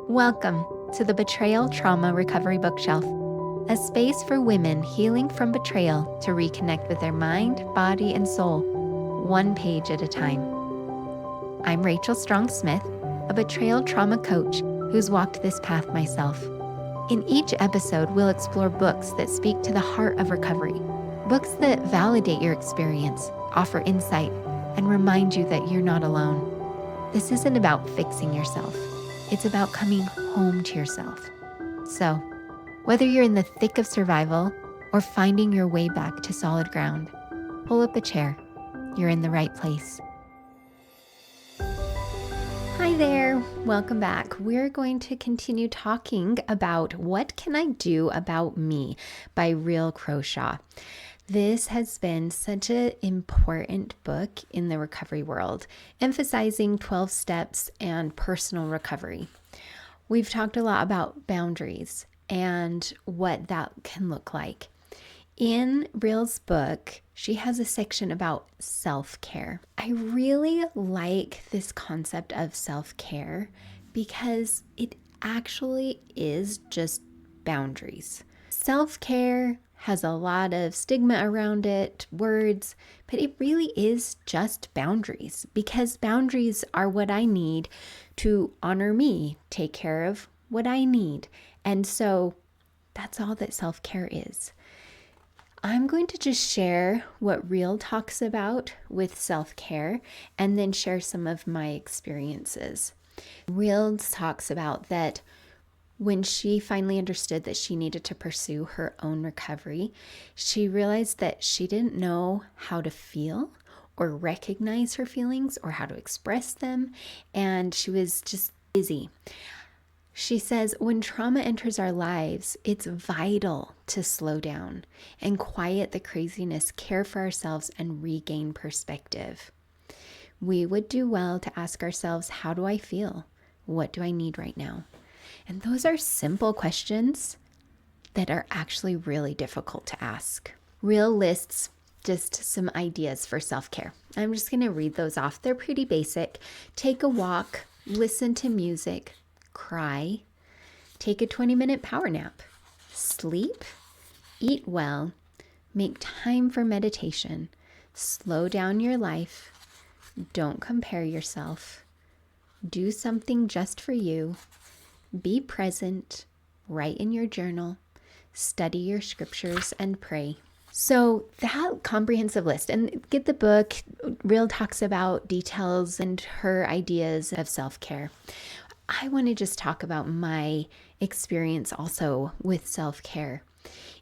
Welcome to the Betrayal Trauma Recovery Bookshelf, a space for women healing from betrayal to reconnect with their mind, body, and soul, one page at a time. I'm Rachel Strong-Smith, a betrayal trauma coach who's walked this path myself. In each episode, we'll explore books that speak to the heart of recovery, books that validate your experience, offer insight, and remind you that you're not alone. This isn't about fixing yourself. It's about coming home to yourself. So, whether you're in the thick of survival or finding your way back to solid ground, pull up a chair. You're in the right place. Hi there, welcome back. We're going to continue talking about What Can I Do About Me by Ryhll Crowshaw. This has been such an important book in the recovery world, emphasizing 12 steps and personal recovery. We've talked a lot about boundaries and what that can look like. In Ryl's book, she has a section about self-care. I really like this concept of self-care because it actually is just boundaries. Self-care has a lot of stigma around it, words, but it really is just boundaries, because boundaries are what I need to honor me, take care of what I need. And so that's all that self-care is. I'm going to just share what Ryhll talks about with self-care and then share some of my experiences. Ryhll talks about that when she finally understood that she needed to pursue her own recovery, she realized that she didn't know how to feel or recognize her feelings or how to express them, and she was just busy. She says, when trauma enters our lives, it's vital to slow down and quiet the craziness, care for ourselves, and regain perspective. We would do well to ask ourselves, how do I feel? What do I need right now? And those are simple questions that are actually really difficult to ask. Ryhll lists just some ideas for self-care. I'm just going to read those off. They're pretty basic. Take a walk, listen to music, cry, take a 20-minute power nap, sleep, eat well, make time for meditation, slow down your life, don't compare yourself, do something just for you, be present, write in your journal, study your scriptures, and pray. So that comprehensive list, and get the book. Ryhll talks about details and her ideas of self-care. I want to just talk about my experience also with self-care.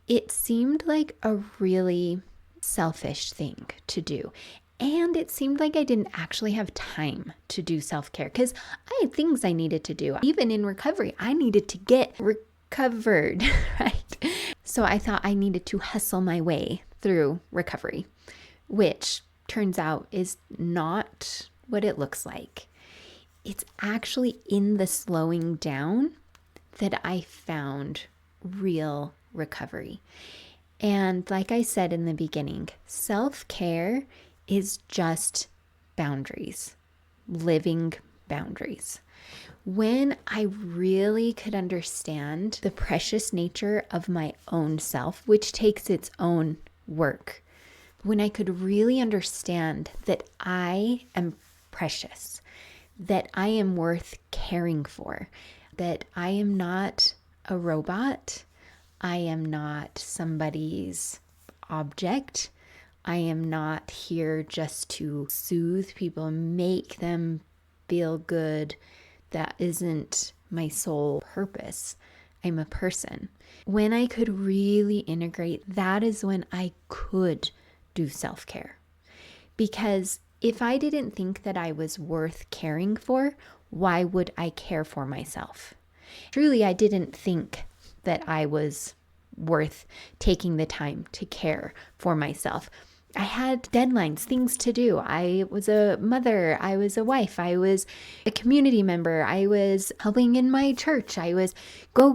It seemed like a really selfish thing to do. And it seemed like I didn't actually have time to do self-care because I had things I needed to do. Even in recovery, I needed to get recovered, right? So I thought I needed to hustle my way through recovery, which turns out is not what it looks like. It's actually in the slowing down that I found real recovery. And like I said in the beginning, self-care is just boundaries, living boundaries. When I really could understand the precious nature of my own self, which takes its own work, when I could really understand that I am precious, that I am worth caring for, that I am not a robot, I am not somebody's object, I am not here just to soothe people and make them feel good. That isn't my sole purpose. I'm a person. When I could really integrate, that is when I could do self-care. Because if I didn't think that I was worth caring for, why would I care for myself? Truly, I didn't think that I was worth taking the time to care for myself. I had deadlines, things to do. I was a mother. I was a wife. I was a community member. I was helping in my church. I was go,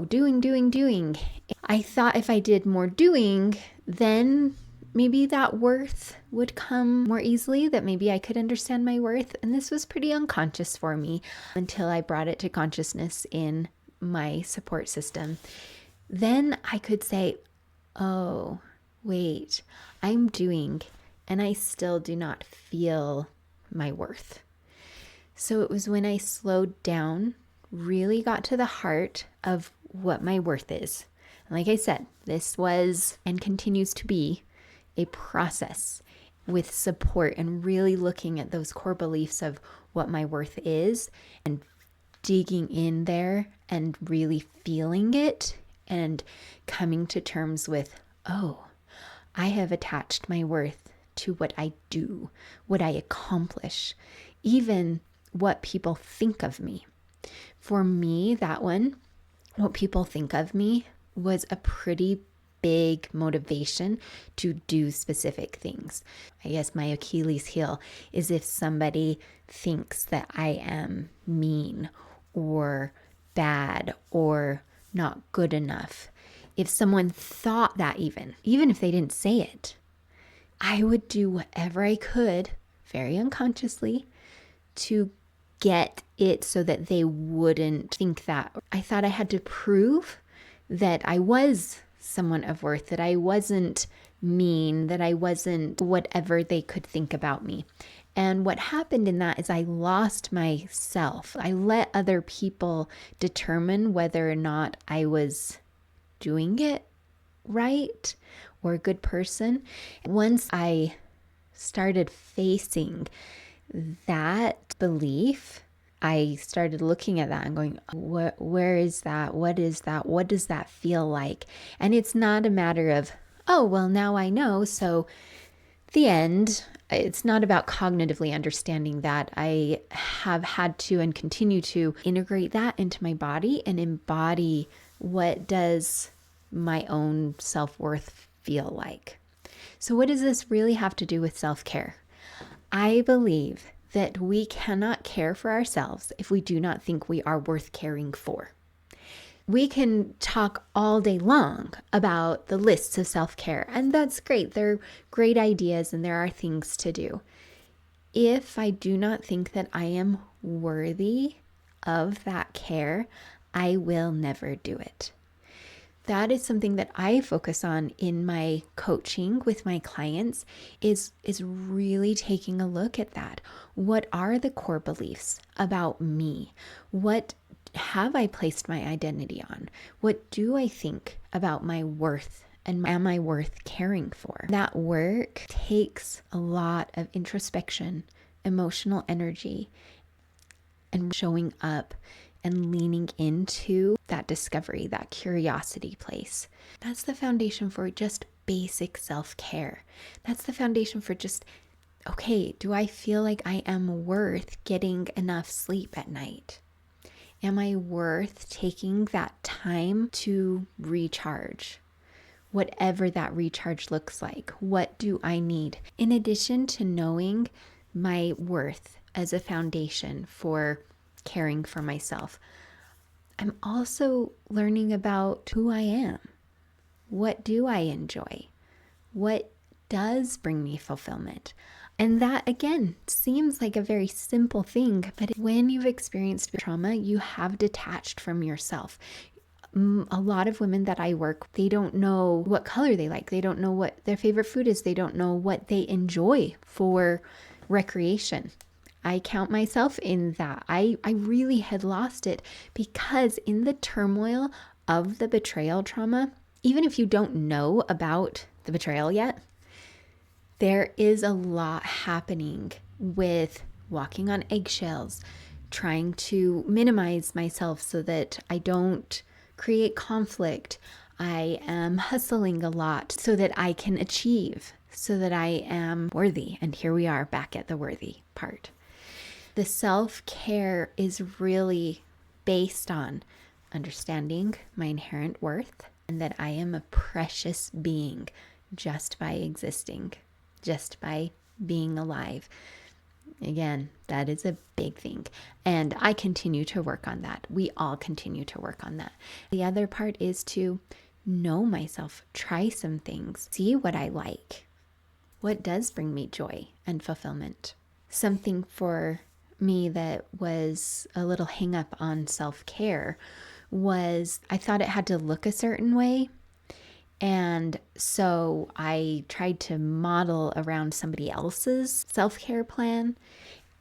doing. I thought if I did more doing, then maybe that worth would come more easily, that maybe I could understand my worth. And this was pretty unconscious for me until I brought it to consciousness in my support system. Then I could say, oh, wait, I'm doing, and I still do not feel my worth. So it was when I slowed down, really got to the heart of what my worth is. And like I said, this was and continues to be a process with support and really looking at those core beliefs of what my worth is and digging in there and really feeling it and coming to terms with, oh, I have attached my worth to what I do, what I accomplish, even what people think of me. For me, that one, what people think of me, was a pretty big motivation to do specific things. I guess my Achilles heel is if somebody thinks that I am mean or bad or not good enough. If someone thought that even if they didn't say it, I would do whatever I could, very unconsciously, to get it so that they wouldn't think that. I thought I had to prove that I was someone of worth, that I wasn't mean, that I wasn't whatever they could think about me. And what happened in that is I lost myself. I let other people determine whether or not I was doing it right or a good person. Once I started facing that belief, I started looking at that and going, where is that? What is that? What does that feel like? And it's not a matter of, oh, well, now I know. So the end, it's not about cognitively understanding that. I have had to and continue to integrate that into my body and embody what does my own self-worth feel like. So what does this really have to do with self-care? I believe that we cannot care for ourselves if we do not think we are worth caring for. We can talk all day long about the lists of self-care, and that's great. They're great ideas and there are things to do. If I do not think that I am worthy of that care, I will never do it. That is something that I focus on in my coaching with my clients is really taking a look at that. What are the core beliefs about me? What have I placed my identity on? What do I think about my worth? And am I worth caring for? That work takes a lot of introspection, emotional energy, and showing up and leaning into that discovery, that curiosity place. That's the foundation for just basic self-care. That's the foundation for just, okay, do I feel like I am worth getting enough sleep at night? Am I worth taking that time to recharge? Whatever that recharge looks like, what do I need? In addition to knowing my worth as a foundation for caring for myself, I'm also learning about who I am. What do I enjoy? What does bring me fulfillment? And that, again, seems like a very simple thing, but when you've experienced trauma, you have detached from yourself. A lot of women that I work, they don't know what color they like. They don't know what their favorite food is. They don't know what they enjoy for recreation. I count myself in that. I really had lost it because in the turmoil of the betrayal trauma, even if you don't know about the betrayal yet, there is a lot happening with walking on eggshells, trying to minimize myself so that I don't create conflict. I am hustling a lot so that I can achieve, so that I am worthy. And here we are back at the worthy part. The self-care is really based on understanding my inherent worth and that I am a precious being just by existing, just by being alive. Again, that is a big thing. And I continue to work on that. We all continue to work on that. The other part is to know myself, try some things, see what I like, What does bring me joy and fulfillment? Something for me that was a little hang up on self-care was I thought it had to look a certain way. And so I tried to model around somebody else's self-care plan.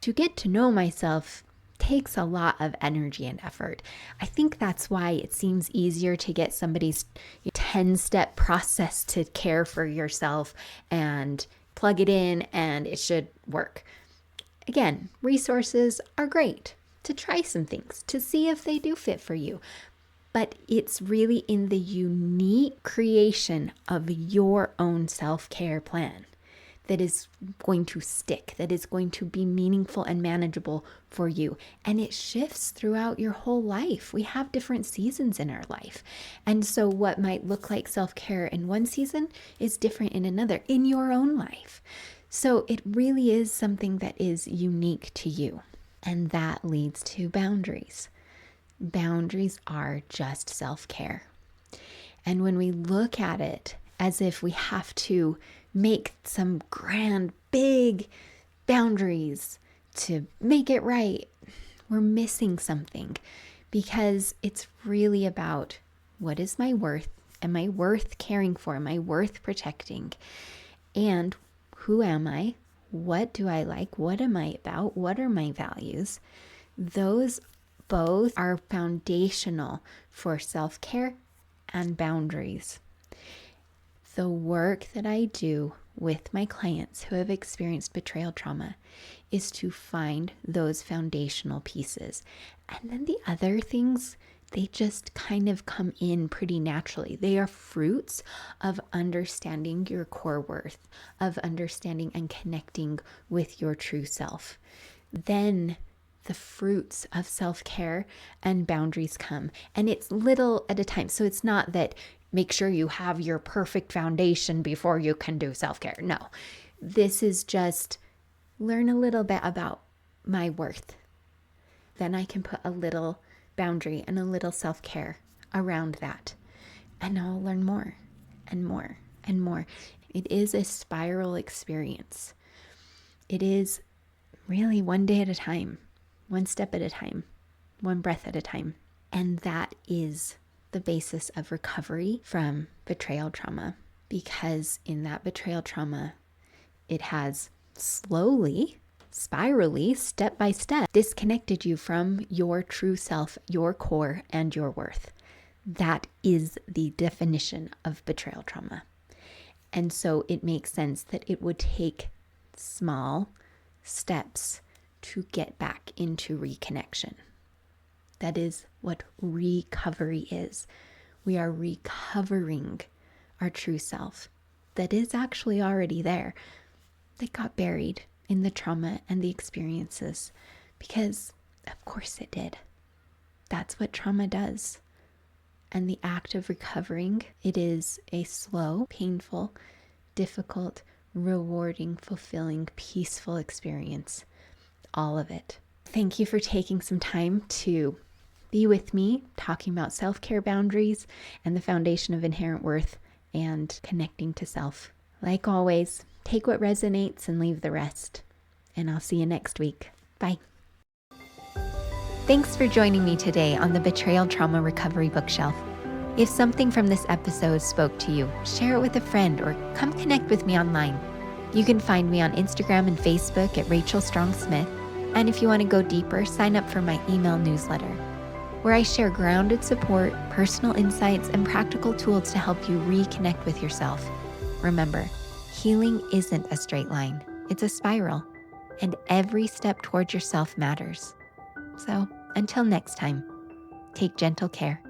To get to know myself takes a lot of energy and effort. I think that's why it seems easier to get somebody's 10-step process to care for yourself and plug it in and it should work. Again, resources are great to try some things, to see if they do fit for you. But it's really in the unique creation of your own self-care plan that is going to stick, that is going to be meaningful and manageable for you. And it shifts throughout your whole life. We have different seasons in our life. And so what might look like self-care in one season is different in another, in your own life. So it really is something that is unique to you. And that leads to boundaries. Boundaries are just self-care. And when we look at it as if we have to make some grand, big boundaries to make it right, we're missing something, because it's really about, what is my worth? Am I worth caring for? Am I worth protecting? And who am I? What do I like? What am I about? What are my values? Those both are foundational for self-care and boundaries. The work that I do with my clients who have experienced betrayal trauma is to find those foundational pieces. And then the other things, they just kind of come in pretty naturally. They are fruits of understanding your core worth, of understanding and connecting with your true self. Then the fruits of self-care and boundaries come. And it's little at a time. So it's not that make sure you have your perfect foundation before you can do self-care. No, this is just learn a little bit about my worth. Then I can put a little boundary and a little self-care around that. And I'll learn more and more and more. It is a spiral experience. It is really one day at a time. One step at a time, one breath at a time. And that is the basis of recovery from betrayal trauma, because in that betrayal trauma, it has slowly, spirally, step by step, disconnected you from your true self, your core, and your worth. That is the definition of betrayal trauma. And so it makes sense that it would take small steps to get back into reconnection. That is what recovery is. We are recovering our true self that is actually already there, that got buried in the trauma and the experiences, because of course it did. That's what trauma does. And the act of recovering, it is a slow, painful, difficult, rewarding, fulfilling, peaceful experience. All of it. Thank you for taking some time to be with me, talking about self-care boundaries and the foundation of inherent worth and connecting to self. Like always, take what resonates and leave the rest. And I'll see you next week. Bye. Thanks for joining me today on the Betrayal Trauma Recovery Bookshelf. If something from this episode spoke to you, share it with a friend or come connect with me online. You can find me on Instagram and Facebook at Rachel Strong Smith. And if you want to go deeper, sign up for my email newsletter, where I share grounded support, personal insights, and practical tools to help you reconnect with yourself. Remember, healing isn't a straight line. It's a spiral, and every step towards yourself matters. So until next time, take gentle care.